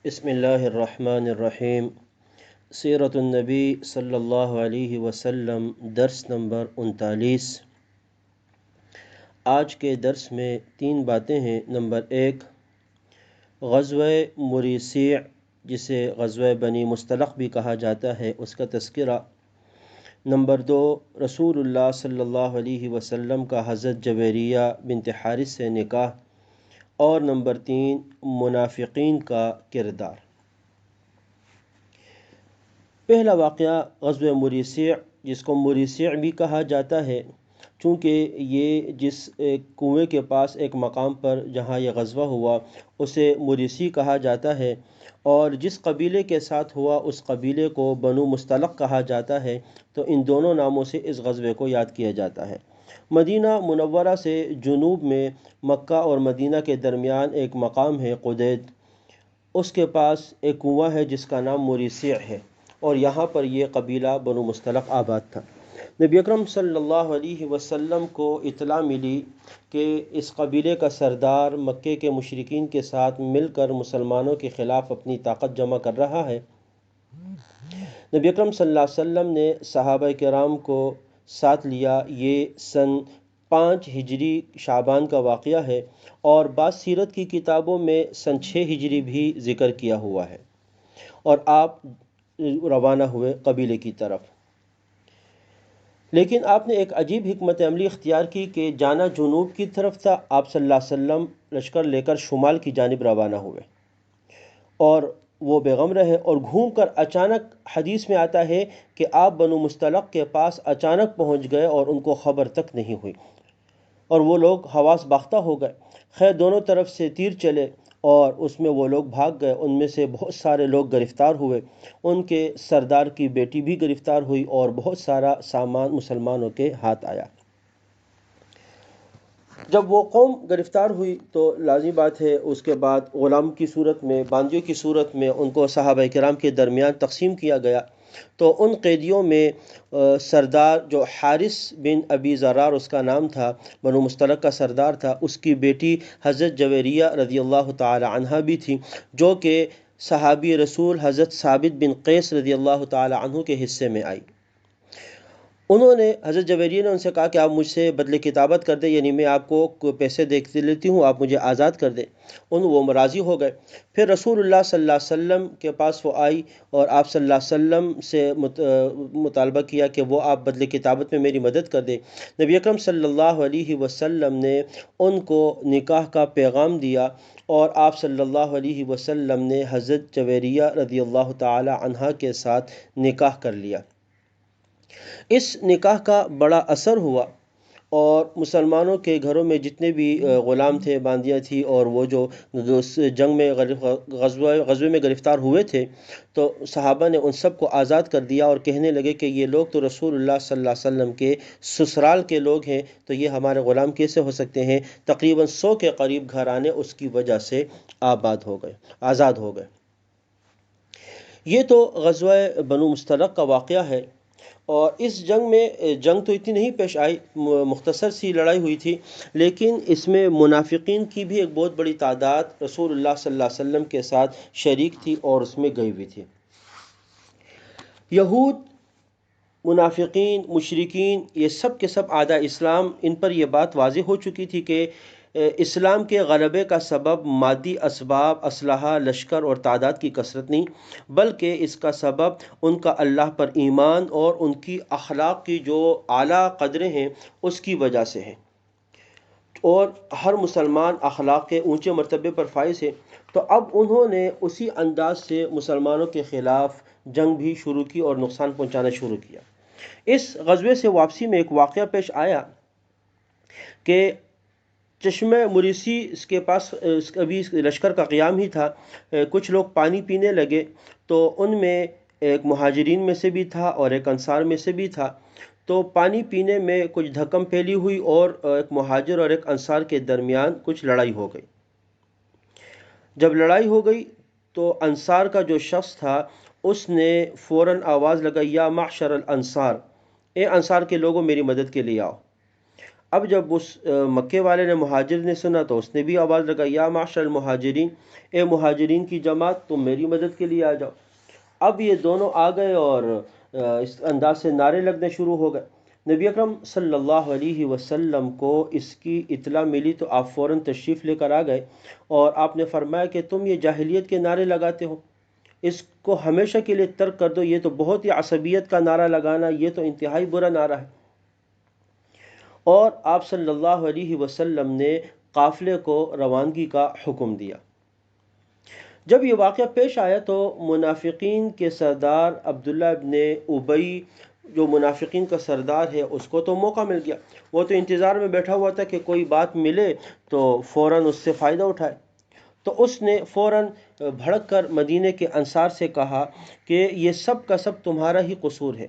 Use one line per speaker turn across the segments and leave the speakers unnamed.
بسم اللہ الرحمن الرحیم۔ سیرت النبی صلی اللہ علیہ وسلم، درس نمبر 39۔ آج کے درس میں 3 باتیں ہیں۔ نمبر 1، غزوہ مریسیع جسے غزوہ بنی مصطلق بھی کہا جاتا ہے، اس کا تذکرہ۔ نمبر 2، رسول اللہ صلی اللہ علیہ وسلم کا حضرت جویریہ بنت حارث سے نکاح۔ اور نمبر 3، منافقین کا کردار۔ پہلا واقعہ غزوہ مریسیع، جس کو مریسیع بھی کہا جاتا ہے، چونکہ یہ جس کنویں کے پاس ایک مقام پر جہاں یہ غزوہ ہوا اسے مریسی کہا جاتا ہے، اور جس قبیلے کے ساتھ ہوا اس قبیلے کو بنو مصطلق کہا جاتا ہے، تو ان دونوں ناموں سے اس غزوے کو یاد کیا جاتا ہے۔ مدینہ منورہ سے جنوب میں مکہ اور مدینہ کے درمیان ایک مقام ہے قدید، اس کے پاس ایک کنواں ہے جس کا نام مریسیع ہے، اور یہاں پر یہ قبیلہ بنو مصطلق آباد تھا۔ نبی اکرم صلی اللہ علیہ وسلم کو اطلاع ملی کہ اس قبیلے کا سردار مکے کے مشرکین کے ساتھ مل کر مسلمانوں کے خلاف اپنی طاقت جمع کر رہا ہے۔ نبی اکرم صلی اللہ علیہ وسلم نے صحابہ کرام کو ساتھ لیا۔ یہ سن 5 ہجری شعبان کا واقعہ ہے، اور بعض سیرت کی کتابوں میں سن 6 ہجری بھی ذکر کیا ہوا ہے، اور آپ روانہ ہوئے قبیلے کی طرف۔ لیکن آپ نے ایک عجیب حکمت عملی اختیار کی کہ جانا جنوب کی طرف تھا، آپ صلی اللہ علیہ وسلم لشکر لے کر شمال کی جانب روانہ ہوئے، اور وہ بیغم رہے، اور گھوم کر اچانک حدیث میں آتا ہے کہ آپ بنو مصطلق کے پاس اچانک پہنچ گئے اور ان کو خبر تک نہیں ہوئی، اور وہ لوگ حواس باختہ ہو گئے۔ خیر، دونوں طرف سے تیر چلے اور اس میں وہ لوگ بھاگ گئے۔ ان میں سے بہت سارے لوگ گرفتار ہوئے، ان کے سردار کی بیٹی بھی گرفتار ہوئی، اور بہت سارا سامان مسلمانوں کے ہاتھ آیا۔ جب وہ قوم گرفتار ہوئی تو لازمی بات ہے اس کے بعد غلام کی صورت میں، باندیوں کی صورت میں ان کو صحابہ کرام کے درمیان تقسیم کیا گیا۔ تو ان قیدیوں میں سردار جو حارث بن ابی ذرار اس کا نام تھا، بنو مصطلق کا سردار تھا، اس کی بیٹی حضرت جویریہ رضی اللہ تعالی عنہ بھی تھی، جو کہ صحابی رسول حضرت ثابت بن قیس رضی اللہ تعالی عنہ کے حصے میں آئی۔ انہوں نے، حضرت جویریہ نے ان سے کہا کہ آپ مجھ سے بدلے کتابت کر دیں، یعنی میں آپ کو پیسے دے لیتی ہوں، آپ مجھے آزاد کر دیں۔ وہ راضی ہو گئے۔ پھر رسول اللہ صلی اللہ علیہ وسلم کے پاس وہ آئی، اور آپ صلی اللہ علیہ وسلم سے مطالبہ کیا کہ وہ آپ بدلے کتابت میں میری مدد کر دیں۔ نبی اکرم صلی اللہ علیہ وسلم نے ان کو نکاح کا پیغام دیا، اور آپ صلی اللہ علیہ وسلم نے حضرت جویریہ رضی اللہ تعالی عنہا کے ساتھ نکاح کر لیا۔ اس نکاح کا بڑا اثر ہوا، اور مسلمانوں کے گھروں میں جتنے بھی غلام تھے، باندیاں تھی، اور وہ جو جنگ میں غزوے میں گرفتار ہوئے تھے، تو صحابہ نے ان سب کو آزاد کر دیا، اور کہنے لگے کہ یہ لوگ تو رسول اللہ صلی اللہ علیہ وسلم کے سسرال کے لوگ ہیں، تو یہ ہمارے غلام کیسے ہو سکتے ہیں؟ تقریباً 100 کے قریب گھرانے اس کی وجہ سے آزاد ہو گئے۔ یہ تو غزوہ بنو مصطلق کا واقعہ ہے، اور اس جنگ تو اتنی نہیں پیش آئی، مختصر سی لڑائی ہوئی تھی، لیکن اس میں منافقین کی بھی ایک بہت بڑی تعداد رسول اللہ صلی اللہ علیہ وسلم کے ساتھ شریک تھی اور اس میں گئی ہوئی تھی۔ یہود، منافقین، مشرکین، یہ سب کے سب اعداء اسلام، ان پر یہ بات واضح ہو چکی تھی کہ اسلام کے غلبے کا سبب مادی اسباب، اسلحہ، لشکر اور تعداد کی کثرت نہیں، بلکہ اس کا سبب ان کا اللہ پر ایمان اور ان کی اخلاق کی جو اعلیٰ قدریں ہیں اس کی وجہ سے ہے، اور ہر مسلمان اخلاق کے اونچے مرتبے پر فائز ہے۔ تو اب انہوں نے اسی انداز سے مسلمانوں کے خلاف جنگ بھی شروع کی اور نقصان پہنچانا شروع کیا۔ اس غزوے سے واپسی میں ایک واقعہ پیش آیا کہ چشمہ مریسی اس کے پاس ابھی لشکر کا قیام ہی تھا، کچھ لوگ پانی پینے لگے، تو ان میں ایک مہاجرین میں سے بھی تھا اور ایک انصار میں سے بھی تھا۔ تو پانی پینے میں کچھ دھکم پھیلی ہوئی، اور ایک مہاجر اور ایک انصار کے درمیان کچھ لڑائی ہو گئی۔ جب لڑائی ہو گئی تو انصار کا جو شخص تھا اس نے فوراً آواز لگائی، یا معشر الانصار، اے انصار کے لوگوں میری مدد کے لیے آؤ۔ اب جب اس مکے والے نے مہاجر نے سنا تو اس نے بھی آواز لگائی، یا معاشر المہاجرین، اے مہاجرین کی جماعت، تم میری مدد کے لیے آ جاؤ۔ اب یہ دونوں آ گئے اور اس انداز سے نعرے لگنے شروع ہو گئے۔ نبی اکرم صلی اللہ علیہ وسلم کو اس کی اطلاع ملی تو آپ فوراً تشریف لے کر آ گئے، اور آپ نے فرمایا کہ تم یہ جاہلیت کے نعرے لگاتے ہو، اس کو ہمیشہ کے لیے ترک کر دو، یہ تو بہت ہی عصبیت کا نعرہ لگانا، یہ تو انتہائی برا نعرہ ہے۔ اور آپ صلی اللہ علیہ وسلم نے قافلے کو روانگی کا حکم دیا۔ جب یہ واقعہ پیش آیا تو منافقین کے سردار عبداللہ ابن ابی، جو منافقین کا سردار ہے، اس کو تو موقع مل گیا، وہ تو انتظار میں بیٹھا ہوا تھا کہ کوئی بات ملے تو فوراً اس سے فائدہ اٹھائے۔ تو اس نے فوراً بھڑک کر مدینے کے انصار سے کہا کہ یہ سب کا سب تمہارا ہی قصور ہے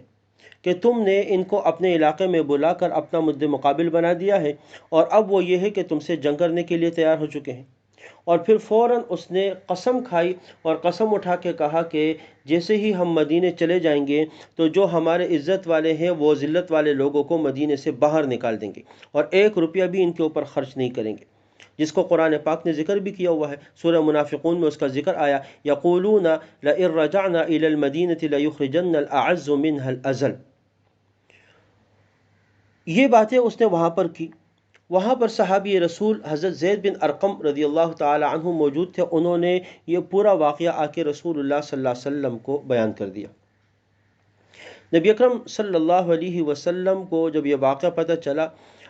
کہ تم نے ان کو اپنے علاقے میں بلا کر اپنا مد مقابل بنا دیا ہے، اور اب وہ یہ ہے کہ تم سے جنگ کرنے کے لیے تیار ہو چکے ہیں۔ اور پھر فوراً اس نے قسم کھائی اور قسم اٹھا کے کہا کہ جیسے ہی ہم مدینے چلے جائیں گے تو جو ہمارے عزت والے ہیں وہ ذلت والے لوگوں کو مدینے سے باہر نکال دیں گے، اور 1 روپیہ بھی ان کے اوپر خرچ نہیں کریں گے، جس کو قرآن پاک نے ذکر بھی کیا ہوا ہے۔ سورہ منافقون میں اس کا ذکر آیا، یقولون لئن رجعنا الى المدینۃ لیخرجن الاعز منها الاذل۔ یہ باتیں اس نے وہاں پر کی۔ وہاں پر صحابی رسول حضرت زید بن ارقم رضی اللہ تعالی عنہ موجود تھے، انہوں نے یہ پورا واقعہ آ کے رسول اللہ صلی اللہ علیہ وسلم کو بیان کر دیا۔ نبی اکرم صلی اللہ علیہ وسلم کو جب یہ واقعہ پتہ چلا،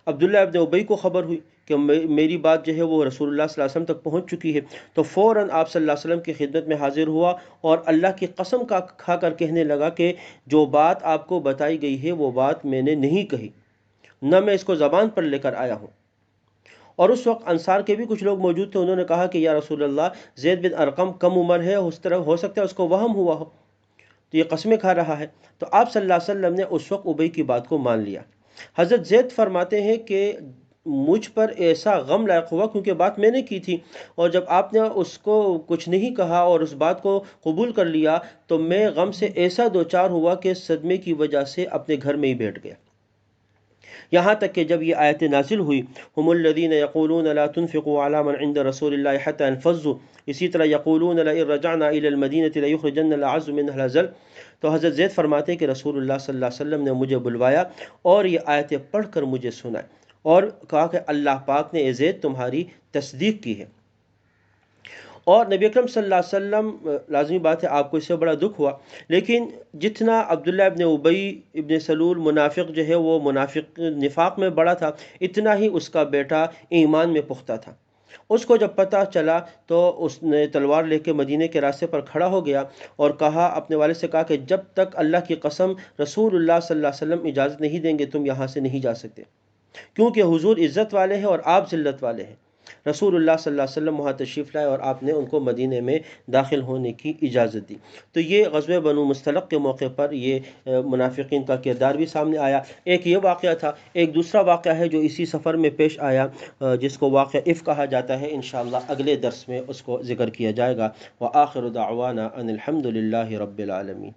عبداللہ ابن ابی کو خبر ہوئی کہ میری بات جو ہے وہ رسول اللہ صلی اللہ علیہ وسلم تک پہنچ چکی ہے، تو فوراً آپ صلی اللہ علیہ وسلم کی خدمت میں حاضر ہوا اور اللہ کی قسم کھا کر کہنے لگا کہ جو بات آپ کو بتائی گئی ہے وہ بات میں نے نہیں کہی، نہ میں اس کو زبان پر لے کر آیا ہوں۔ اور اس وقت انصار کے بھی کچھ لوگ موجود تھے، انہوں نے کہا کہ یا رسول اللہ، زید بن ارقم کم عمر ہے، اس طرح ہو سکتا ہے اس کو وہم ہوا ہو، تو یہ قسمیں کھا رہا ہے۔ تو آپ صلی اللہ علیہ وسلم نے اس وقت ابی کی بات کو مان لیا۔ حضرت زید فرماتے ہیں کہ مجھ پر ایسا غم لاحق ہوا کیونکہ بات میں نے کی تھی، اور جب آپ نے اس کو کچھ نہیں کہا اور اس بات کو قبول کر لیا تو میں غم سے ایسا دوچار ہوا کہ صدمے کی وجہ سے اپنے گھر میں ہی بیٹھ گیا۔ یہاں تک کہ جب یہ آیت نازل ہوئی، ہم الذین یقولون لا تنفقوا علی من عند رسول اللہ حتی انفضوا، اسی طرح یقولون لئن رجعنا الی المدینۃ لیخرجن الاعز منها الاذل، تو حضرت زید فرماتے ہیں کہ رسول اللہ صلی اللہ علیہ وسلم نے مجھے بلوایا اور یہ آیتیں پڑھ کر مجھے سنائے، اور کہا کہ اللہ پاک نے اے زید تمہاری تصدیق کی ہے۔ اور نبی اکرم صلی اللہ علیہ وسلم، لازمی بات ہے آپ کو اس سے بڑا دکھ ہوا، لیکن جتنا عبداللہ ابن ابی ابن سلول منافق جو ہے وہ منافق نفاق میں بڑا تھا، اتنا ہی اس کا بیٹا ایمان میں پختہ تھا۔ اس کو جب پتہ چلا تو اس نے تلوار لے کے مدینے کے راستے پر کھڑا ہو گیا اور کہا، اپنے والد سے کہا کہ جب تک اللہ کی قسم رسول اللہ صلی اللہ علیہ وسلم اجازت نہیں دیں گے تم یہاں سے نہیں جا سکتے، کیونکہ حضور عزت والے ہیں اور آپ ذلت والے ہیں۔ رسول اللہ صلی اللہ علیہ وسلم وہاں تشریف لائے اور آپ نے ان کو مدینے میں داخل ہونے کی اجازت دی۔ تو یہ غزوہ بنو مستلق کے موقع پر یہ منافقین کا کردار بھی سامنے آیا۔ ایک یہ واقعہ تھا، ایک دوسرا واقعہ ہے جو اسی سفر میں پیش آیا، جس کو واقعہ اف کہا جاتا ہے، انشاءاللہ اگلے درس میں اس کو ذکر کیا جائے گا۔ وآخر دعوانا ان الحمد للہ رب العالمین۔